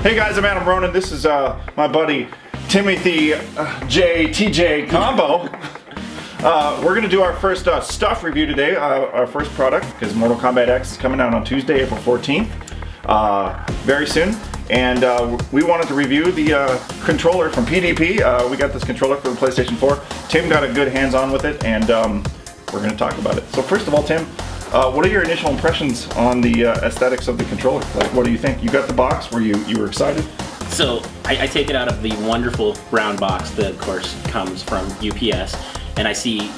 Hey guys, I'm Adam Ronin. This is my buddy Timothy TJ Combo. We're going to do our first stuff review today, our first product, because Mortal Kombat X is coming out on Tuesday, April 14th, very soon. And we wanted to review the controller from PDP. We got this controller for the PlayStation 4. Tim got a good hands-on with it, and we're going to talk about it. So first of all, Tim, what are your initial impressions on the aesthetics of the controller? Like, what do you think? You got the box, were you were excited? So I take it out of the wonderful brown box that of course comes from UPS, and I see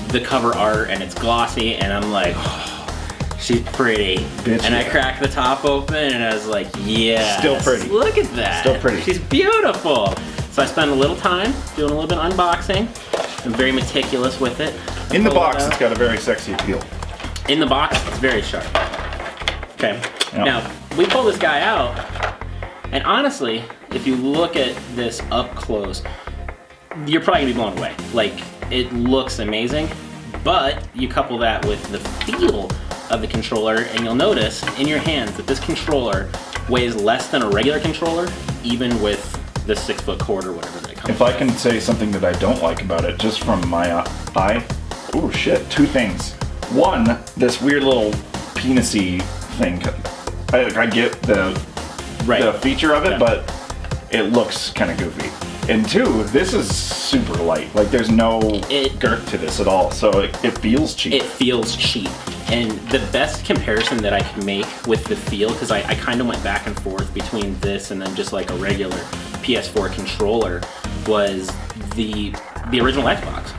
the cover art and it's glossy and I'm like, oh, she's pretty. Bitch, and I crack the top open and I was like, yeah, still pretty. Look at that. Still pretty. She's beautiful. So I spent a little time doing a little bit of unboxing. I'm very meticulous with it. In the box, it's got a very sexy appeal. In the box, it's very sharp. Okay. Yep. Now, we pull this guy out, and honestly, if you look at this up close, you're probably gonna be blown away. Like, it looks amazing, but you couple that with the feel of the controller, and you'll notice in your hands that this controller weighs less than a regular controller, even with the 6-foot cord or whatever that comes with. If I can say something that I don't like about it, just from my eye, oh shit, two things. One, this weird little penis-y thing. I get the feature of it, but it looks kind of goofy. And two, this is super light. Like, there's no girth to this at all, so it feels cheap. It feels cheap. And the best comparison that I can make with the feel, because I kind of went back and forth between this and then just like a regular PS4 controller, was the original Xbox.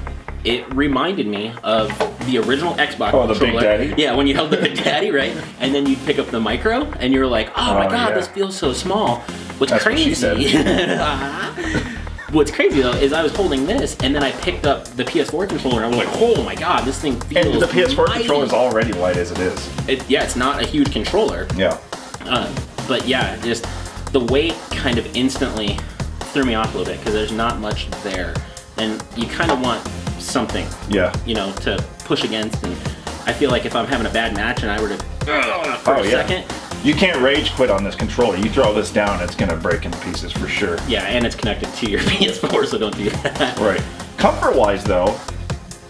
It reminded me of the original Xbox controller. The Big Daddy? Yeah, when you held the Big Daddy, right? And then you'd pick up the Micro, and you're like, oh my god, this feels so small. What's crazy? What she said. What's crazy though is I was holding this, and then I picked up the PS4 controller, and I was like, oh my god, this thing feels And the PS4 mighty. controller is already light as it is. Yeah, it's not a huge controller. Yeah. But yeah, just the weight kind of instantly threw me off a little bit, because there's not much there. And you kind of want something, you know, to push against, and I feel like if I'm having a bad match and I were to for a second, you can't rage quit on this controller. You throw this down, it's gonna break into pieces for sure. Yeah, and it's connected to your PS4, so don't do that. Right. Comfort-wise, though,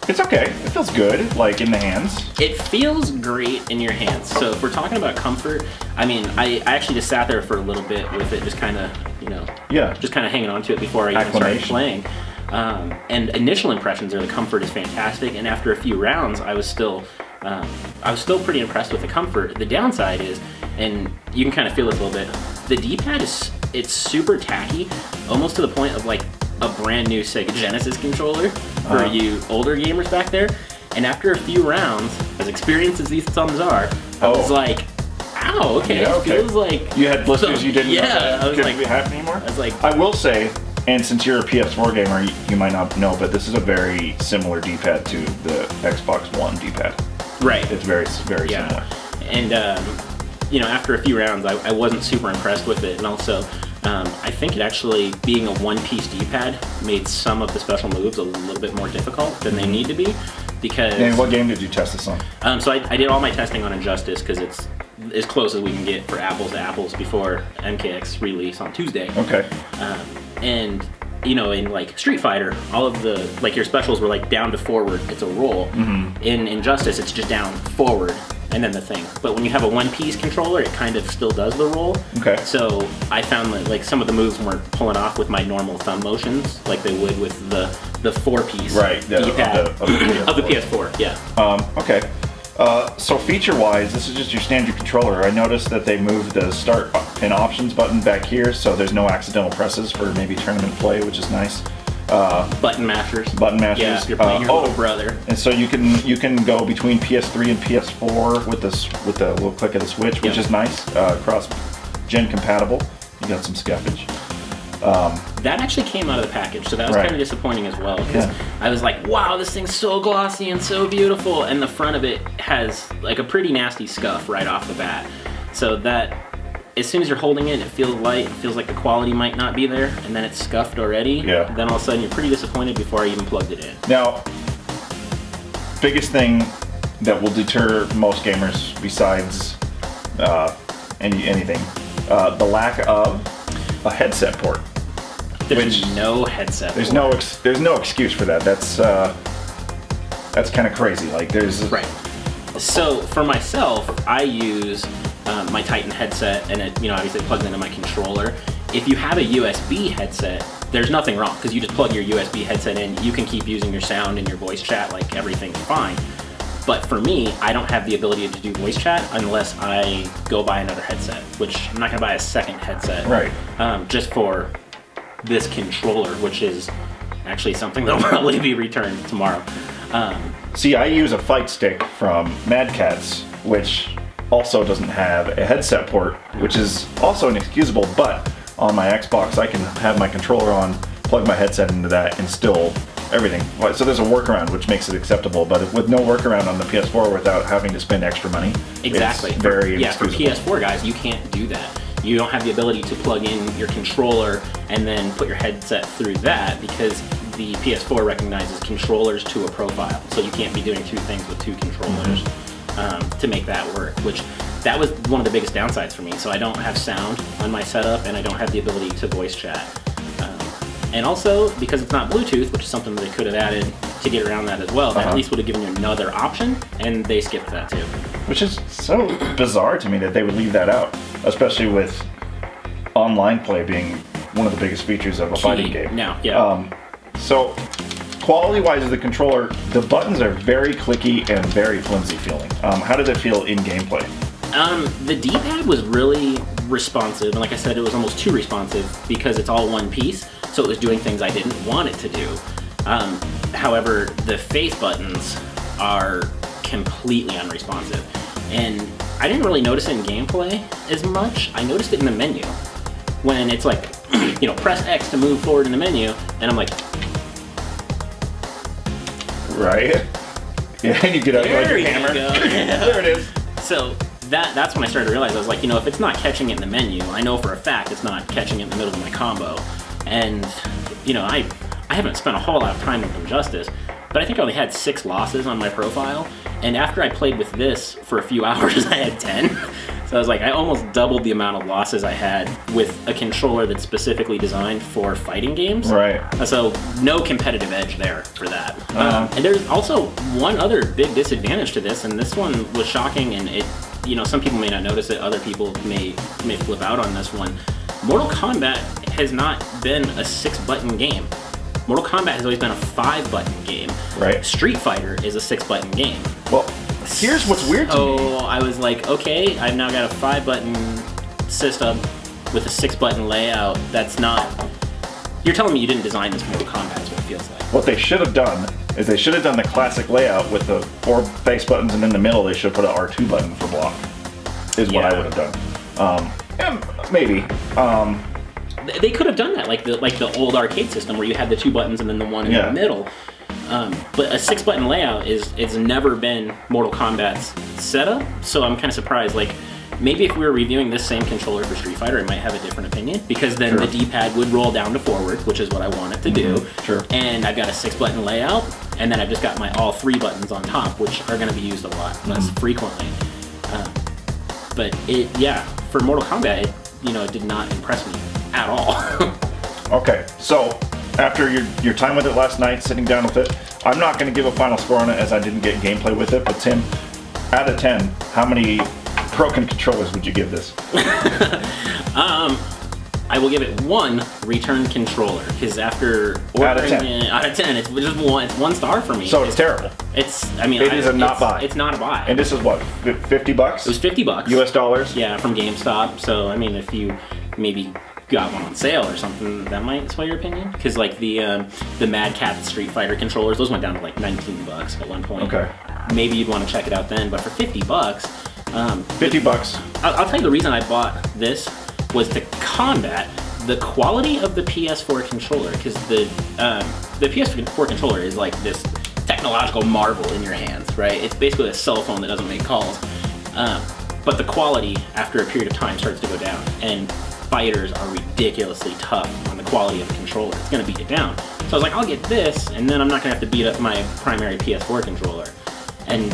it's okay. It feels good, like in the hands. It feels great in your hands. So if we're talking about comfort, I mean, I actually just sat there for a little bit with it, just kind of, you know, just kind of hanging on to it before I even started playing. And initial impressions are the comfort is fantastic, and after a few rounds, I was still pretty impressed with the comfort. The downside is, and you can kind of feel it a little bit, the D-pad it's super tacky, almost to the point of like a brand new Sega Genesis controller for you older gamers back there. And after a few rounds, as experienced as these thumbs are, I was like, ow, okay, it feels like you had blisters you didn't know that I was couldn't happen anymore. I was like, I will say, and since you're a PS4 gamer, you might not know, but this is a very similar D-pad to the Xbox One D-pad. Right. It's very similar. And, you know, after a few rounds, I wasn't super impressed with it. And also, I think it actually, being a one-piece D-pad, made some of the special moves a little bit more difficult than they need to be. Because... And what game did you test this on? So I did all my testing on Injustice, because it's as close as we can get for apples to apples before MKX release on Tuesday. Okay. And you know, in like Street Fighter, all of the, like, your specials were like down to forward, it's a roll. In Injustice, it's just down, forward, and then the thing. But when you have a one-piece controller, it kind of still does the roll. Okay. So I found that like some of the moves weren't pulling off with my normal thumb motions like they would with the 4-piece D-pad of the PS4. Yeah. Okay. So feature-wise, this is just your standard controller. I noticed that they moved the start and options button back here, so there's no accidental presses for maybe tournament play, which is nice. Button mashers. Button mashers. Yeah, you're playing your little brother. And so you can go between PS3 and PS4 with the little click of the switch, which is nice. Cross-gen compatible. You got some scuffage. That actually came out of the package, so that was kind of disappointing as well, because I was like, wow, this thing's so glossy and so beautiful, and the front of it has like a pretty nasty scuff right off the bat. So that, as soon as you're holding it, it feels light, it feels like the quality might not be there, and then it's scuffed already. Then all of a sudden you're pretty disappointed before I even plugged it in. Now, biggest thing that will deter most gamers besides anything, the lack of a headset port. There's no headset. There's no excuse for that. That's kind of crazy. Like there's right. So for myself, I use my Titan headset, and it obviously plugs into my controller. If you have a USB headset, there's nothing wrong because you just plug your USB headset in. You can keep using your sound and your voice chat, like everything's fine. But for me, I don't have the ability to do voice chat unless I go buy another headset, which I'm not gonna buy a second headset. Right. Just for this controller, which is actually something that'll probably be returned tomorrow. See, I use a fight stick from Mad Catz, which also doesn't have a headset port, which is also inexcusable, but on my Xbox I can have my controller on, plug my headset into that, and still everything. So there's a workaround which makes it acceptable, but with no workaround on the PS4 without having to spend extra money, exactly. It's very inexcusable. Yeah, for PS4 guys, you can't do that. You don't have the ability to plug in your controller and then put your headset through that because the PS4 recognizes controllers to a profile. So you can't be doing two things with two controllers to make that work, which that was one of the biggest downsides for me. So I don't have sound on my setup and I don't have the ability to voice chat. And also, because it's not Bluetooth, which is something that they could have added to get around that as well, that at least would have given you another option, and they skipped that too. Which is so bizarre to me that they would leave that out, especially with online play being one of the biggest features of a fighting game. Now, yeah. So, quality-wise of the controller, the buttons are very clicky and very flimsy feeling. How did it feel in gameplay? The D-pad was really responsive, and like I said, it was almost too responsive because it's all one piece, so it was doing things I didn't want it to do. However, the face buttons are completely unresponsive, and I didn't really notice it in gameplay as much. I noticed it in the menu when it's like, press X to move forward in the menu, and I'm like, right? Yeah, and you get out like your hammer. There it is. So that's when I started to realize, I was like, if it's not catching it in the menu, I know for a fact it's not catching it in the middle of my combo. And, I haven't spent a whole lot of time with them justice, but I think I only had 6 losses on my profile, and after I played with this for a few hours, I had 10. So I was like, I almost doubled the amount of losses I had with a controller that's specifically designed for fighting games. Right. So no competitive edge there for that. And there's also one other big disadvantage to this, and this one was shocking, and it, some people may not notice it, other people may flip out on this one. Mortal Kombat has not been a 6-button game. Mortal Kombat has always been a 5-button game. Right. Street Fighter is a 6-button game. Well, here's what's weird to me. Oh, I was like, okay, I've now got a 5-button system with a 6-button layout. That's not... You're telling me you didn't design this Mortal Kombat is what it feels like. What they should have done is they should have done the classic layout with the 4 face buttons, and in the middle they should have put an R2 button for block, is what I would have done. And maybe. They could have done that, like the old arcade system where you had the 2 buttons and then the one in the middle. But a 6-button layout it's never been Mortal Kombat's setup, so I'm kind of surprised. Like, maybe if we were reviewing this same controller for Street Fighter, I might have a different opinion, because then the D-pad would roll down to forward, which is what I want it to do. Sure. And I've got a 6-button layout, and then I've just got my all 3 buttons on top, which are going to be used a lot less frequently. But for Mortal Kombat, it did not impress me at all. Okay, so after your time with it last night, sitting down with it, I'm not going to give a final score on it as I didn't get gameplay with it, but Tim, out of 10, how many broken controllers would you give this? I will give it 1 returned controller, because after ordering it out of 10, it's just 1 star for me. So it's terrible. It is a not buy. It's not a buy. And this is what, $50? It was $50. US dollars? Yeah, from GameStop. So I mean, if you maybe got one on sale or something, that might sway your opinion. Because like the Mad Catz Street Fighter controllers, those went down to like $19 at one point. Okay. Maybe you'd want to check it out then, but for $50, $50. I'll tell you the reason I bought this was to combat the quality of the PS4 controller, because the PS4 controller is like this technological marvel in your hands, right? It's basically a cell phone that doesn't make calls. But the quality after a period of time starts to go down, and fighters are ridiculously tough on the quality of the controller. It's gonna beat it down. So I was like, I'll get this, and then I'm not gonna have to beat up my primary PS4 controller. And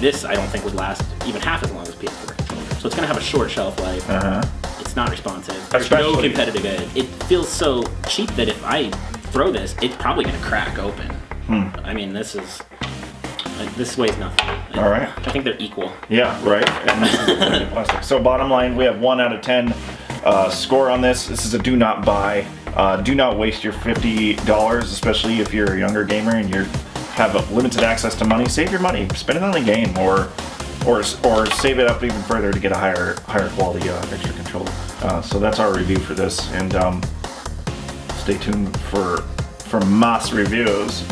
this I don't think would last even half as long as PS4 controller. So it's gonna have a short shelf life. it's not responsive. There's no competitive edge. It feels so cheap that if I throw this, it's probably going to crack open. I mean, this weighs nothing. All right. I think they're equal. Yeah, right. And this is plastic. So bottom line, we have 1 out of 10 score on this. This is a do not buy. Do not waste your $50, especially if you're a younger gamer and you have limited access to money. Save your money. Spend it on a game, or save it up even further to get a higher quality extra controller. So that's our review for this, and stay tuned for mass reviews.